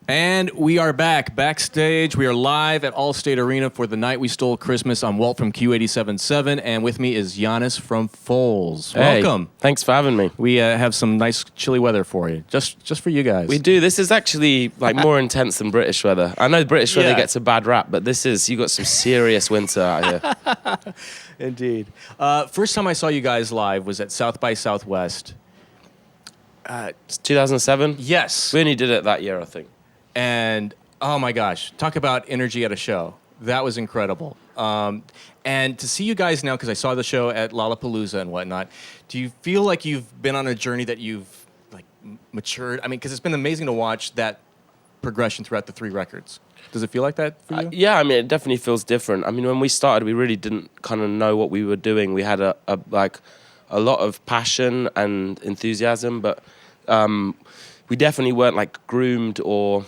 And we are back, backstage. We are live at Allstate Arena for The Night We Stole Christmas. I'm Walt from Q87.7, and with me is Yannis from Foals. Hey, Welcome. Thanks for having me. We have some nice chilly weather for you, just for you guys. We do. This is actually like more intense than British weather. I know British weather Yeah. gets a bad rap, but you got some serious winter out here. Indeed. First time I saw you guys live was at South by Southwest. It's 2007? Yes. We only did it that year, I think. And oh my gosh, talk about energy at a show. That was incredible. And to see you guys now, because I saw the show at Lollapalooza and whatnot, do you feel like you've been on a journey that you've like matured? I mean, because it's been amazing to watch that progression throughout the 3 records. Does it feel like that for you? Yeah, I mean, it definitely feels different. I mean, when we started, we really didn't kind of know what we were doing. We had a lot of passion and enthusiasm, but we definitely weren't like groomed or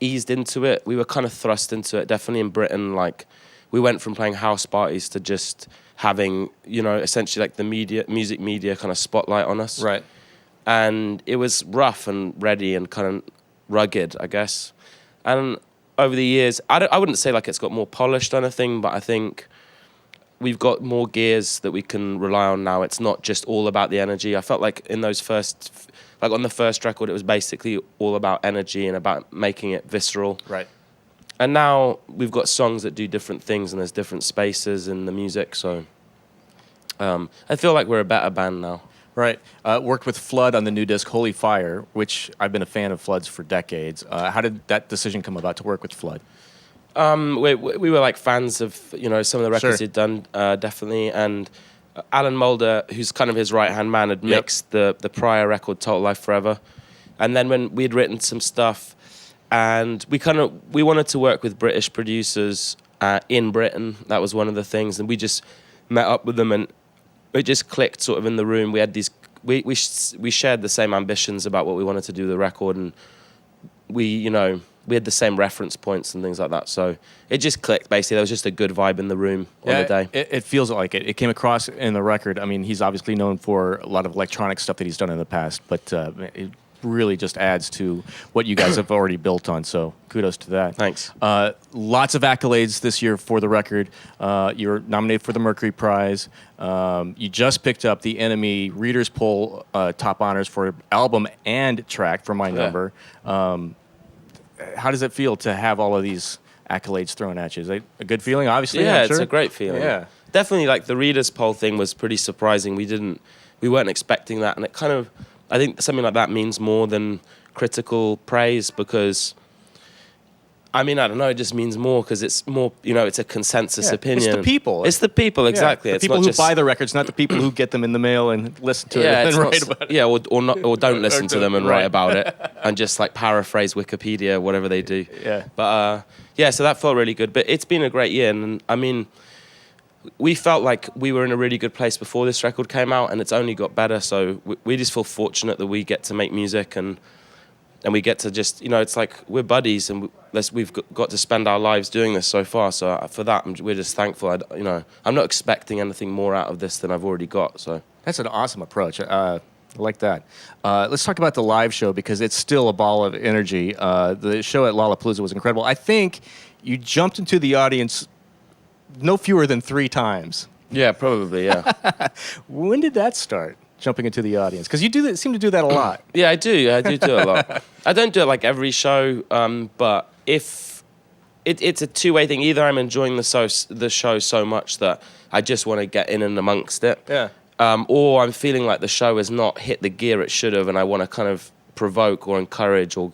eased into it. We were kind of thrust into it. Definitely in Britain, like we went from playing house parties to just having, essentially like the music media kind of spotlight on us. Right. And it was rough and ready and kind of rugged, I guess. And over the years, I wouldn't say like it's got more polished or anything, but I think we've got more gears that we can rely on now. It's not just all about the energy. I felt like in those on the first record, it was basically all about energy and about making it visceral. Right. And now we've got songs that do different things and there's different spaces in the music. So I feel like we're a better band now. Right. Worked with Flood on the new disc, Holy Fire, which I've been a fan of Flood's for decades. How did that decision come about to work with Flood? We were like fans of, some of the records Sure. he'd done, definitely. And Alan Mulder, who's kind of his right-hand man, had mixed the prior record, Total Life Forever. And then when we'd written some stuff, and we wanted to work with British producers in Britain. That was one of the things. And we just met up with them and it just clicked sort of in the room. We had we shared the same ambitions about what we wanted to do with the record, and we had the same reference points and things like that. So it just clicked, basically. There was just a good vibe in the room on the day. It feels like it. It came across in the record. I mean, he's obviously known for a lot of electronic stuff that he's done in the past, but it really just adds to what you guys have already built on. So kudos to that. Thanks. Lots of accolades this year for the record. You're nominated for the Mercury Prize. You just picked up the Enemy Readers Poll top honors for album and track for My Number. How does it feel to have all of these accolades thrown at you? Is it a good feeling, obviously? Yeah, I'm sure? it's a great feeling. Yeah. Definitely, like the Readers Poll thing was pretty surprising. We weren't expecting that, and it kind of, I think something like that means more than critical praise because, I mean, I don't know, it just means more because it's more, it's a consensus opinion. It's the people. It's the people, exactly. The It's people not who just buy the records, not the people who get them in the mail and listen to it and write about it. Yeah, or don't listen to them and Right. write about it and just like paraphrase Wikipedia, whatever they do. Yeah. But so that felt really good. But it's been a great year, and I mean, we felt like we were in a really good place before this record came out, and it's only got better. So we just feel fortunate that we get to make music and we get to just, it's like we're buddies and we've got to spend our lives doing this so far. So for that, we're just thankful. I'm not expecting anything more out of this than I've already got. So That's an awesome approach. I like that. Let's talk about the live show because it's still a ball of energy. The show at Lollapalooza was incredible. I think you jumped into the audience no fewer than 3 times. yeah, probably, yeah. When did that start, jumping into the audience? Because you seem to do that a lot. Yeah, I do it a lot. I don't do it like every show, but if it's a two-way thing. Either I'm enjoying the show so much that I just want to get in and amongst it, Yeah. or I'm feeling like the show has not hit the gear it should have, and I want to kind of provoke or encourage or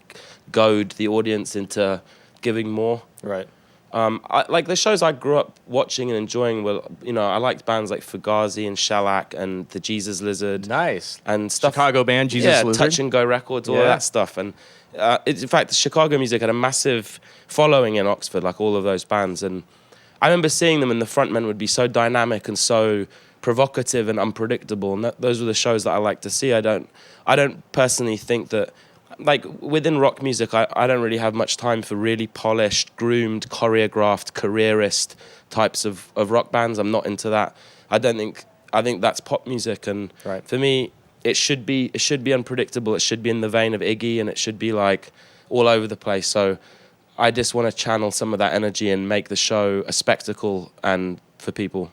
goad the audience into giving more. Right. Like the shows I grew up watching and enjoying were, I liked bands like Fugazi and Shellac and the Jesus Lizard. Nice. And stuff. Chicago band, Jesus Lizard. Touch and Go Records, all of Yeah. that stuff. And in fact, the Chicago music had a massive following in Oxford, like all of those bands. And I remember seeing them, and the frontmen would be so dynamic and so provocative and unpredictable. And those were the shows that I like to see. I don't personally think that, like within rock music, I don't really have much time for really polished, groomed, choreographed, careerist types of rock bands. I'm not into that. I think that's pop music, and Right. for me, it should be unpredictable. It should be in the vein of Iggy, and it should be like all over the place. So I just want to channel some of that energy and make the show a spectacle and for people.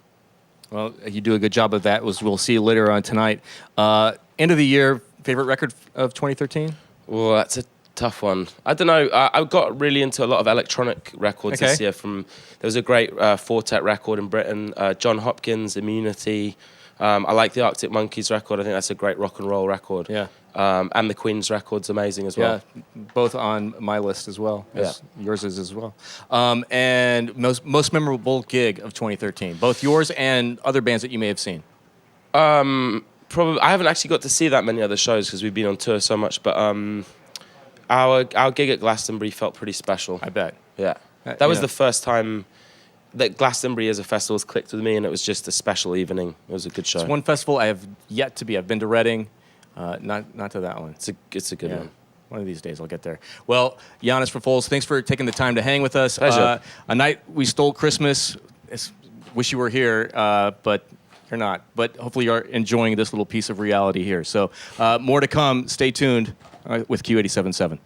Well, you do a good job of that. We'll see you later on tonight. End of the year, favorite record of 2013? Well, that's a tough one. I don't know. I got really into a lot of electronic records this year. There was a great Fortet record in Britain, John Hopkins, Immunity. I like the Arctic Monkeys record. I think that's a great rock and roll record. Yeah. And the Queen's record's amazing as well. Yeah, both on my list as well. Yeah. Yours is as well. And most memorable gig of 2013, both yours and other bands that you may have seen. Probably, I haven't actually got to see that many other shows because we've been on tour so much. But our gig at Glastonbury felt pretty special. I bet. Yeah, that was the first time that Glastonbury as a festival has clicked with me, and it was just a special evening. It was a good show. It's one festival I have yet to be. I've been to Reading, not to that one. It's a good one. One of these days I'll get there. Well, Yannis for Foals, thanks for taking the time to hang with us. Pleasure. A night we stole Christmas. Wish you were here, but you're not. But hopefully you're enjoying this little piece of reality here. So more to come. Stay tuned with Q87.7.